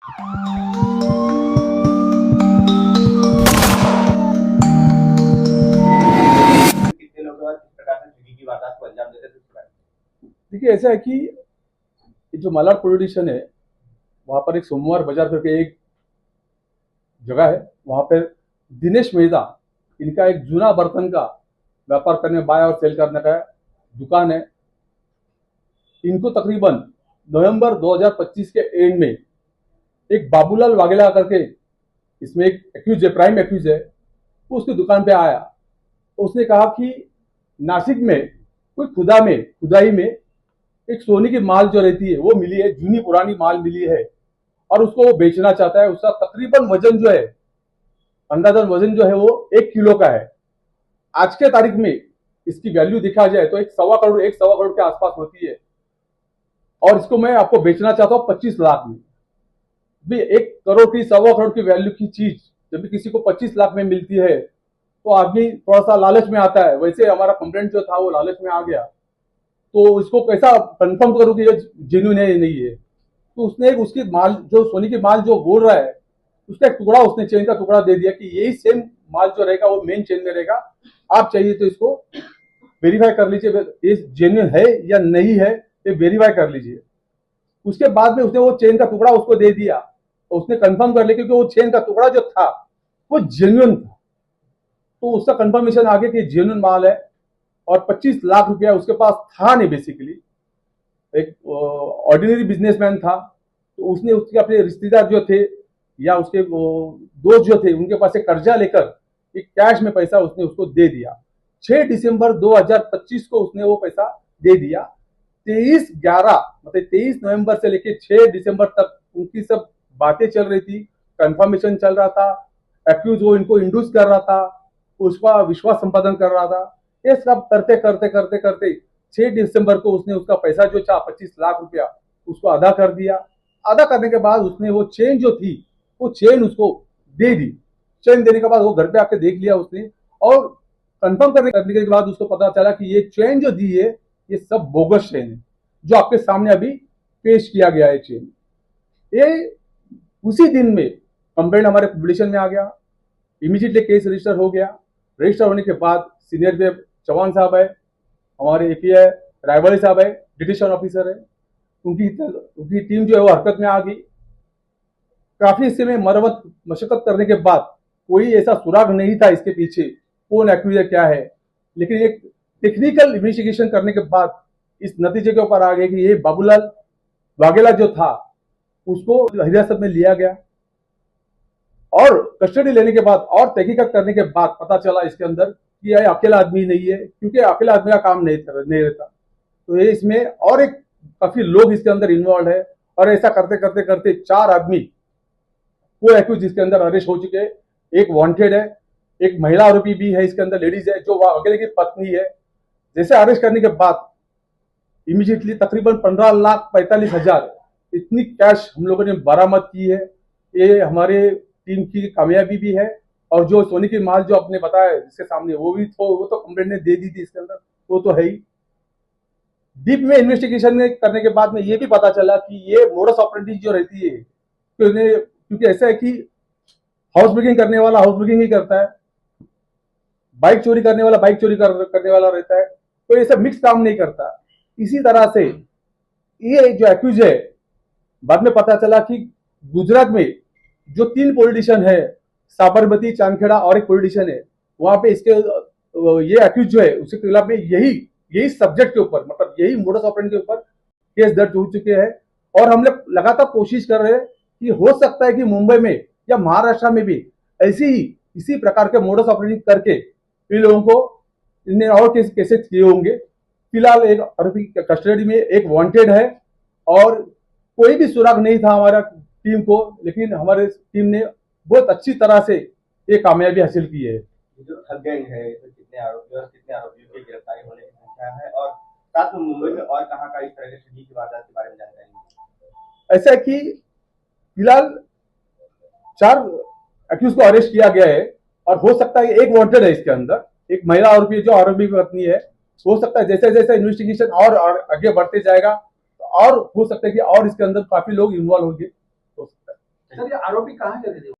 कितने लोग और किस प्रकार से ठगी की वारदात को अंजाम देते थे? देखिए, ऐसा है कि ये जो मालाड पुलिस स्टेशन है, वहां पर एक सोमवार बाजार करके एक जगह है। वहां पर दिनेश मेहता, इनका एक जूना बर्तन का व्यापार करने, बाय और सेल करने का दुकान है। इनको तकरीबन नवंबर 2025 के एंड में एक बाबूलाल वाघेला करके, इसमें एक एक्यूज है, प्राइम एक्यूज है, वो उसकी दुकान पे आया। उसने कहा कि नासिक में कोई खुदाई में एक सोने की माल जो रहती है वो मिली है, जूनी पुरानी माल मिली है, और उसको वो बेचना चाहता है। उसका तकरीबन वजन जो है, अंदाजन वजन जो है वो 1 किलो का है। आज के तारीख में इसकी वैल्यू देखा जाए तो एक सवा करोड़ के आसपास होती है, और इसको मैं आपको बेचना चाहता हूँ 25 लाख में। भी 1 करोड़ की, सवा करोड़ की वैल्यू की चीज जब भी किसी को 25 लाख में मिलती है तो आदमी थोड़ा सा लालच में आता है। वैसे हमारा कंप्लेंट जो था वो लालच में आ गया, तो इसको कैसा कंफर्म करूं कि ये जेन्युइन है या नहीं है। तो उसने उसकी माल, जो सोने की माल जो बोल रहा है, उसका एक टुकड़ा, उसने चेन का टुकड़ा दे दिया कि यही सेम माल जो रहेगा वो मेन चेन में रहेगा, आप चाहिए तो इसको वेरीफाई कर लीजिए, ये जेन्युइन है या नहीं है, ये वेरीफाई कर लीजिए। उसके बाद में उसने वो चेन का टुकड़ा उसको दे दिया, तो उसने कंफर्म कर लिया, क्योंकि वो चेन का टुकड़ा जो था वो जेन्युइन था। तो उसका कंफर्मेशन आ गया कि जेन्युइन माल है, और 25 लाख रुपया उसके पास था नहीं। बेसिकली एक ऑर्डिनरी बिजनेसमैन था, तो उसने उसके अपने रिश्तेदार जो थे या उसके दोस्त जो थे, उनके पास से कर्जा लेकर एक कैश में पैसा उसने उसको दे दिया। 6 दिसंबर 2025 को उसने वो पैसा दे दिया। 23/11 मतलब 23 नवंबर से लेकर 6 दिसंबर तक उनकी सब बातें चल रही थी, कंफर्मेशन चल रहा था, एक्यूज वो इनको इंड्यूस कर रहा था, उसका विश्वास संपादन कर रहा था। ये सब करते करते करते करते 6 दिसंबर को उसने उसका पैसा जो था 25 लाख रुपया उसको अदा कर दिया। अदा करने के बाद उसने वो चेन जो थी वो चेन उसको दे दी। चेन देने के बाद वो घर पे आके देख लिया उसने, और कंफर्म करने के बाद उसको पता चला कि ये चेन जो दी है ये सब बोगस चेन है, जो आपके सामने अभी पेश किया गया है चेन। ये उसी दिन में कंप्लेंट हमारे पब्लिशन में आ गया, इमीडिएटली केस रजिस्टर हो गया। रजिस्टर होने के बाद सीनियर वेब चौहान साहब है, हमारे एपीआई रायवाड़ी साहब है, डिटेक्शन ऑफिसर है, उनकी टीम जो है वो हरकत में आ गई। काफी इससे में मरम्मत मशक्कत करने के बाद कोई ऐसा सुराग नहीं था इसके पीछे कौन एक्यूज क्या है, लेकिन एक टेक्निकल इन्वेस्टिगेशन करने के बाद इस नतीजे के ऊपर आ गया कि ये बाबूलाल वाघेला जो था उसको हिरासत में लिया गया, और कस्टडी लेने के बाद और तहकीकात करने के बाद पता चला इसके अंदर कि यह अकेला आदमी नहीं है, क्योंकि अकेला आदमी का काम नहीं रहता। तो ये इसमें और एक काफी लोग इसके अंदर इन्वॉल्व है, और ऐसा करते करते करते 4 आदमी को एक्यूज इसके अंदर अरेस्ट हो चुके हैं। एक वांटेड है, एक महिला आरोपी भी है इसके अंदर, लेडीज है, जो अकेले की पत्नी है। जैसे अरेस्ट करने के बाद इमीडिएटली तकरीबन 15,45,000 इतनी कैश हम लोगों ने बरामद की है। ये हमारे टीम की कामयाबी भी है, और जो सोने की माल जो आपने बताया इसके सामने वो तो कंप्लेंट ने दे दी थी इसके अंदर, वो तो है ही। डीप में इन्वेस्टिगेशन में करने के बाद में ये भी पता चला कि ये मोडस ऑपरेंडी जो रहती है, क्योंकि ऐसा है कि हाउस ब्रेकिंग करने वाला हाउस ब्रेकिंग ही करता है, बाइक चोरी करने वाला बाइक चोरी करने वाला रहता है, तो ये सब मिक्स काम नहीं करता। इसी तरह से ये जो एक्यूज है, बाद में पता चला कि गुजरात में जो 3 पॉलिटिशियन है, साबरमती, चांदखेड़ा और एक पॉलिटिशियन है, वहां पे इसके ये एक्यूज जो है उसके खिलाफ में यही यही सब्जेक्ट के ऊपर, मतलब यही मोडस ऑपरेंडी के ऊपर केस दर्ज हो चुके हैं। और हम लोग लगातार कोशिश कर रहे हैं कि हो सकता है कि मुंबई में या महाराष्ट्र में भी ऐसी ही इसी प्रकार के मोडस ऑपरेंडी करके इन लोगों को इनने और केसेस किए होंगे। फिलहाल एक आरोपी कस्टडी में, एक वांटेड है, और कोई भी सुराग नहीं था हमारा टीम को, लेकिन हमारे टीम ने बहुत अच्छी तरह से ये कामयाबी हासिल की है। जो ठग गैंग है, तो कितने आरोपी और कितने आरोपियों की गिरफ्तारी होने की संख्या है, और साथ में मुंबई में और कहाँ इस तरह के ठगी की वारदात के बारे में जानकारी? ऐसा है कि फिलहाल 4 एक्यूज को अरेस्ट किया गया है, और हो सकता है एक वांटेड है इसके अंदर, एक महिला आरोपी जो आरोपी की पत्नी है। हो सकता है जैसे जैसे इन्वेस्टिगेशन और आगे बढ़ते जाएगा, तो और हो सकता है कि और इसके अंदर काफी लोग इन्वॉल्व होंगे, हो सकता है। सर ये आरोपी कहाँ के रहने वाले?